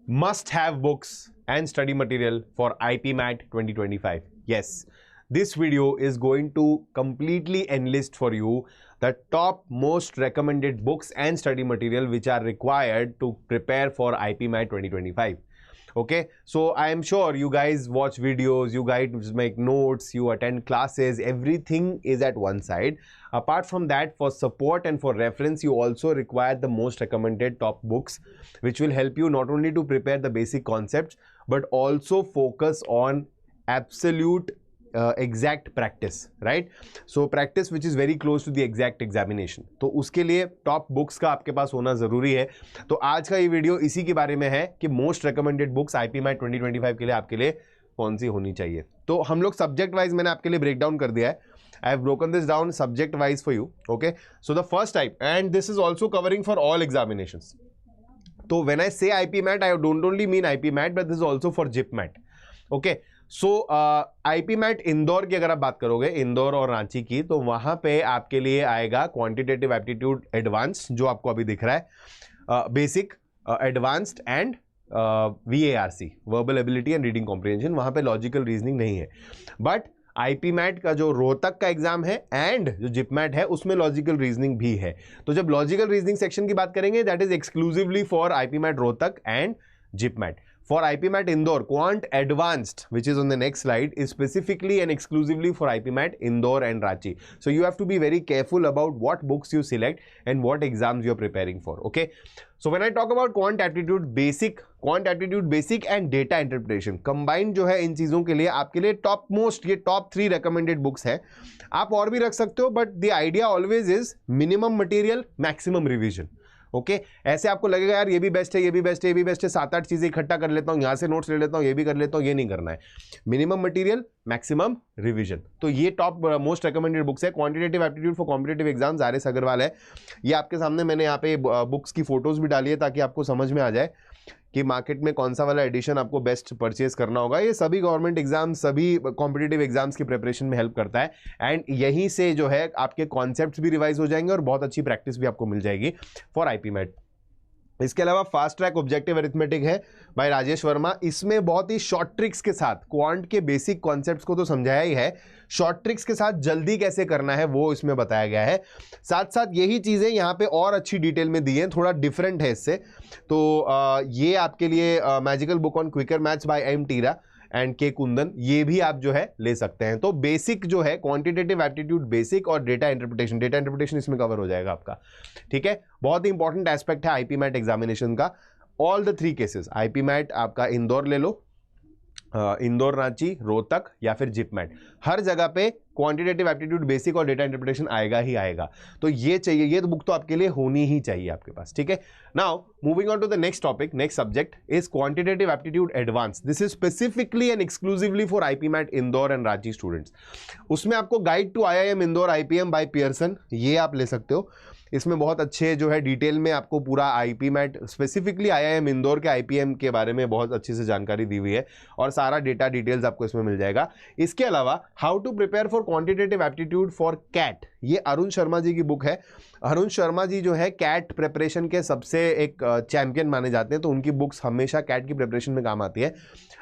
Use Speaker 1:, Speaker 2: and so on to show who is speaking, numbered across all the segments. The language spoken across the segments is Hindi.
Speaker 1: Must have books and study material for IPMAT 2025. Yes, this video is going to completely enlist for you the top most recommended books and study material which are required to prepare for IPMAT 2025. Okay, so I am sure you guys watch videos, you guys make notes, you attend classes, everything is at one side. Apart from that, for support and for reference, you also require the most recommended top books which will help you not only to prepare the basic concepts but also focus on absolute exact practice, right? So practice which is very close to the exact examination. तो उसके लिए टॉप बुक्स का आपके पास होना जरूरी है. तो आज का ये वीडियो इसी के बारे में है कि मोस्ट रिकमेंडेड बुक्स आईपीएमआई 2025 के लिए आपके लिए कौन सी होनी चाहिए. तो हम लोग सब्जेक्ट वाइज मैंने आपके लिए ब्रेक डाउन कर दिया है. I have broken this down subject wise for you. Okay, so the first type, and this is also covering for all examinations. So when I say IPMAT, I don't only mean IPMAT, but this is also for JIPMAT. Okay. So IPMAT Indore की अगर आप बात करोगे, इंदौर और रांची की, तो वहां पे आपके लिए आएगा क्वांटिटेटिव एप्टीट्यूड एडवांस जो आपको अभी दिख रहा है, basic, advanced and VARC, verbal ability and reading comprehension. वहां पे लॉजिकल रीजनिंग नहीं है. बट आईपीमैट का जो रोहतक का एग्जाम है एंड जो जिपमैट है उसमें लॉजिकल रीजनिंग भी है. तो जब लॉजिकल रीजनिंग सेक्शन की बात करेंगे, that is exclusively for IPMAT Rohtak and JIPMAT. For IPMAT Indore, Quant Advanced, which is on the next slide, is specifically and exclusively for IPMAT Indore and Ranchi. So you have to be very careful about what books you select and what exams you are preparing for. Okay. So when I talk about Quant Aptitude Basic and Data Interpretation, combined जो है इन चीजों के लिए आपके लिए टॉप मोस्ट, ये टॉप 3 recommended books है. आप और भी रख सकते हो, but the idea always is minimum material, maximum revision. Okay ऐसे आपको लगेगा यार ये भी बेस्ट है, ये भी बेस्ट है, ये भी बेस्ट है, 7-8 चीजें इकट्ठा कर लेता हूँ, यहाँ से नोट्स ले लेता हूँ, ये भी कर लेता हूँ. ये नहीं करना है. Minimum material, maximum revision. तो ये टॉप मोस्ट रिकमेंडेड बुक्स है. Quantitative aptitude for competitive exams, RS Agarwal है. ये आपके सामने मैंने यहाँ पे बुक्स की फोटोज भी डाली है ताकि आपको समझ में आ जाए कि मार्केट में कौन सा वाला एडिशन आपको बेस्ट परचेज करना होगा. ये सभी गवर्नमेंट एग्जाम, सभी कॉम्पिटिटिव एग्जाम्स की प्रिपरेशन में हेल्प करता है. एंड यहीं से जो है आपके कॉन्सेप्ट्स भी रिवाइज हो जाएंगे और बहुत अच्छी प्रैक्टिस भी आपको मिल जाएगी फॉर आईपीमैट. इसके अलावा फास्ट ट्रैक ऑब्जेक्टिव अरिथमेटिक है बाय राजेश वर्मा. इसमें बहुत ही शॉर्ट ट्रिक्स के साथ क्वांट के बेसिक कॉन्सेप्ट्स को तो समझाया ही है, शॉर्ट ट्रिक्स के साथ जल्दी कैसे करना है वो इसमें बताया गया है. साथ साथ यही चीजें यहाँ पे और अच्छी डिटेल में दी हैं, थोड़ा डिफरेंट है इससे. तो ये आपके लिए magical book on quicker maths by M Tyra and K Kundan, ये भी आप जो है ले सकते हैं. तो बेसिक जो है क्वांटिटेटिव एप्टीट्यूड बेसिक और डेटा इंटरप्रिटेशन इसमें कवर हो जाएगा आपका. ठीक है, बहुत ही इंपॉर्टेंट एस्पेक्ट है आईपीमैट एग्जामिनेशन का. ऑल द 3 केसेस, आईपीमैट आपका इंदौर ले लो, इंदौर, रांची, रोहतक या फिर जिपमैट, हर जगह पे क्वांटिटेटिव एप्टीट्यूड बेसिक और डेटा इंटरप्रिटेशन आएगा ही आएगा. तो ये चाहिए, ये बुक तो आपके लिए होनी ही चाहिए आपके पास. ठीक है, now moving on to the next topic, next subject is quantitative aptitude advance. This is specifically and exclusively for IPMAT Indore and Ranchi students. उसमें आपको guide to IIM Indore IPM by Pearson, ये आप ले सकते हो. इसमें बहुत अच्छे जो है डिटेल में आपको पूरा आईपीमैट, स्पेसिफिकली IIM इंदौर के IPM के बारे में बहुत अच्छे से जानकारी दी हुई है और सारा डेटा डिटेल्स आपको इसमें मिल जाएगा. इसके अलावा how to prepare for quantitative aptitude for CAT, ये अरुण शर्मा जी की बुक है. अरुण शर्मा जी जो है कैट प्रिपरेशन के सबसे एक चैंपियन माने जाते हैं, तो उनकी बुक्स हमेशा कैट की प्रिपरेशन में काम आती है.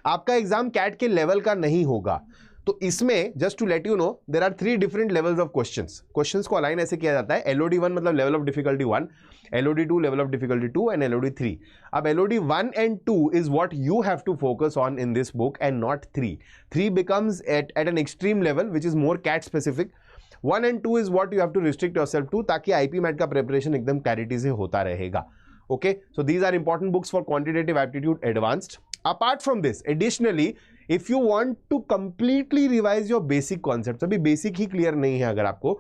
Speaker 1: आपका एग्जाम कैट के लेवल का नहीं होगा, तो इसमें just to let you know there are 3 different levels of questions को अलाइन ऐसे किया जाता है. LOD 1 मतलब level of difficulty 1, LOD 2 level of difficulty 2 and LOD 3. अब LOD 1 and 2 is what you have to focus on in this book and not 3. 3 becomes at an extreme level which is more cat specific. 1 and 2 is what you have to restrict yourself to, ताकि आईपीमैट का प्रिपरेशन एकदम क्लैरिटी से होता रहेगा. Okay, so these are important books for quantitative aptitude advanced. Apart from this, additionally, if you want to completely revise your basic concepts, अभी बेसिक ही क्लियर नहीं है अगर आपको,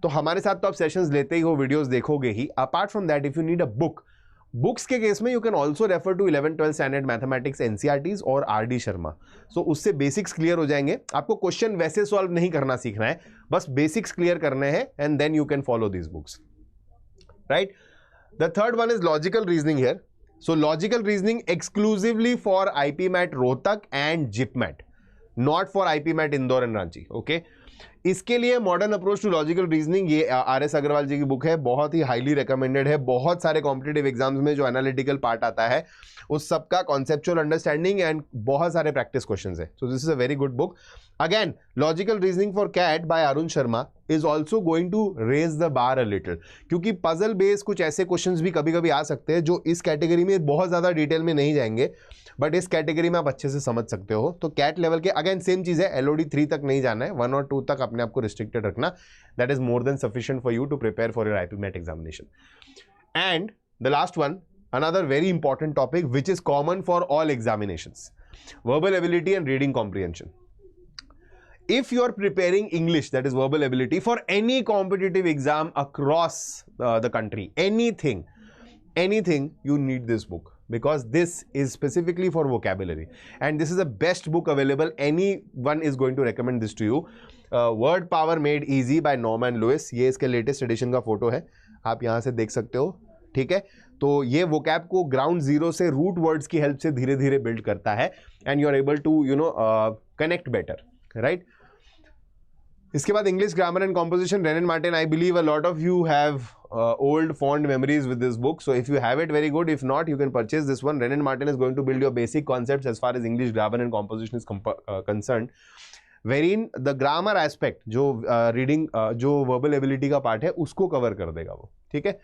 Speaker 1: तो हमारे साथ तो आप सेशंस लेते ही हो, वीडियोस देखोगे ही. Apart from that, if you need a book, books के केस में you can also refer to 11-12 standard mathematics NCERTs और RD शर्मा. सो उससे बेसिक्स क्लियर हो जाएंगे. आपको क्वेश्चन वैसे सॉल्व नहीं करना सीखना है, बस बेसिक्स क्लियर करने हैं and then you can follow these books, right. The third one is logical reasoning here. So logical reasoning exclusively for IPMAT Rohtak and JIPMAT, not for IPMAT Indore and Ranchi. Okay, इसके लिए modern approach to logical reasoning, ये RS अग्रवाल जी की बुक है, बहुत ही हाईली रिकमेंडेड है। बहुत सारे कॉम्पिटिटिव एग्जाम्स में जो एनालिटिकल पार्ट आता है उस सबका कॉन्सेप्चुअल अंडरस्टैंडिंग एंड बहुत सारे प्रैक्टिस क्वेश्चंस है। So this is a very good book. Again logical reasoning for CAT by Arun Sharma is also going to raise the bar a little, क्योंकि पजल बेस कुछ ऐसे क्वेश्चंस भी कभी कभी आ सकते हैं जो इस कैटेगरी में बहुत ज़्यादा डिटेल में नहीं जाएंगे, बट इस कैटेगरी में आप अच्छे से समझ सकते हो। तो कैट लेवल के अगेन सेम चीज़ है, LOD 3 तक नहीं जाना है, 1 और 2 तक अपने आप को रिस्ट्रिक्टेड रखना। That is more than sufficient for you to prepare for your IP MAT examination. And the last one, another very important topic which is common for all examinations, verbal ability and reading comprehension. If you are preparing English, that is verbal ability, for any competitive exam across the country, anything, you need this book, because this is specifically for vocabulary and this is the best book available. Anyone is going to recommend this to you. Word Power Made Easy by Norman Lewis, ये इसके लेटेस्ट एडिशन का फोटो है, आप यहाँ से देख सकते हो, ठीक है। तो ये वोकैब को ग्राउंड जीरो से रूट वर्ड्स की हेल्प से धीरे धीरे बिल्ड करता है and you are able to connect better, right. इसके बाद English grammar and composition, Wren and Martin. I believe a lot of you have old fond memories with this book, so if you have it, very good. If not, you can purchase this one. Renan Martin is going to build your basic concepts as far as English grammar and composition is concerned, wherein the grammar aspect जो reading जो verbal ability का पार्ट है उसको कवर कर देगा वो, ठीक है।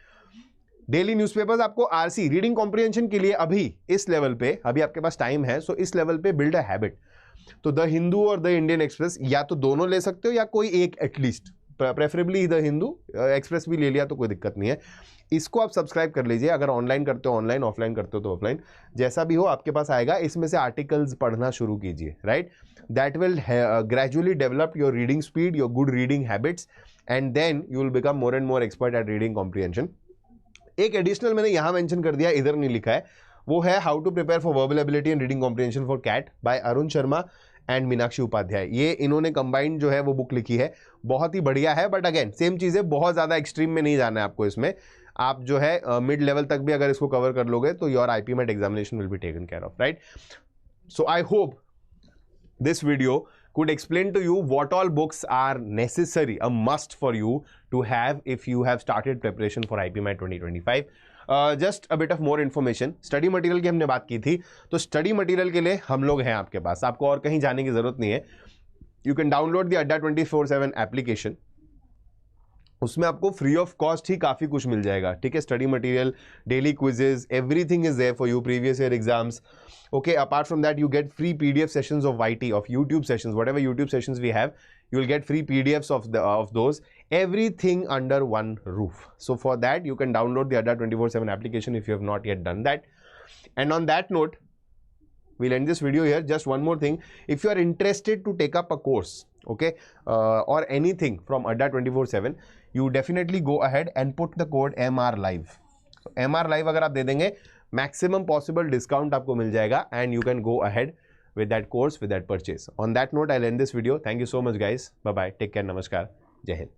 Speaker 1: डेली न्यूज़पेपर्स आपको RC रीडिंग कॉम्प्रिहेंशन के लिए अभी इस लेवल पे, अभी आपके पास टाइम है, सो इस लेवल पे बिल्ड अ हैबिट। तो द हिंदू और द इंडियन एक्सप्रेस या तो दोनों ले सकते हो या कोई एक at least, preferably the Hindu, express भी ले लिया तो कोई दिक्कत नहीं है। इसको आप सब्सक्राइब कर लीजिए, अगर ऑनलाइन करते हो ऑनलाइन, ऑफलाइन करते हो तो ऑफलाइन, जैसा भी हो आपके पास आएगा। इसमें से आर्टिकल्स पढ़ना शुरू कीजिए, right. That will gradually develop your reading speed, your good reading habits, and then you will become more and more expert at reading comprehension. एक एडिशनल मैंने यहां मेंशन कर दिया, इधर नहीं लिखा है, वो है how to prepare for verbal ability and reading comprehension for CAT by Arun Sharma and Meenakshi Upadhyay. ये इन्होंने कंबाइंड जो है वो बुक लिखी है, बहुत ही बढ़िया है। बट अगेन सेम चीज़ है, बहुत ज़्यादा एक्सट्रीम में नहीं जाना है आपको इसमें। आप जो है मिड लेवल तक भी अगर इसको कवर कर लोगे तो your IP MAT examination will be taken care of, right. So I hope this video could explain to you what all books are necessary, a must for you to have if you have started preparation for IP MAT 2025. Just a bit of more information. Study material की हमने बात की थी, तो स्टडी मटेरियल के लिए हम लोग हैं आपके पास, आपको और कहीं जाने की जरूरत नहीं है। यू कैन डाउनलोड द अड्डा 24/7 एप्लीकेशन, उसमें आपको फ्री ऑफ कॉस्ट ही काफ़ी कुछ मिल जाएगा, ठीक है। Study material, daily quizzes, everything is there for you, previous year exams, okay. Apart from that, you get free PDF sessions of YT, of YouTube sessions, whatever YouTube sessions we have, you will get free PDFs of those, everything under one roof. So for that you can download the Adda 24/7 application if you have not yet done that. And on that note, we'll end this video here. Just one more thing, if you are interested to take up a course, okay, or anything from Adda 24/7, you definitely go ahead and put the code MR Live. So MR Live अगर आप दे देंगे, maximum possible discount आपको मिल जाएगा and you can go ahead with that course, with that purchase. On that note, I'll end this video. Thank you so much guys. Bye bye. Take care. Namaskar. Jai Hind.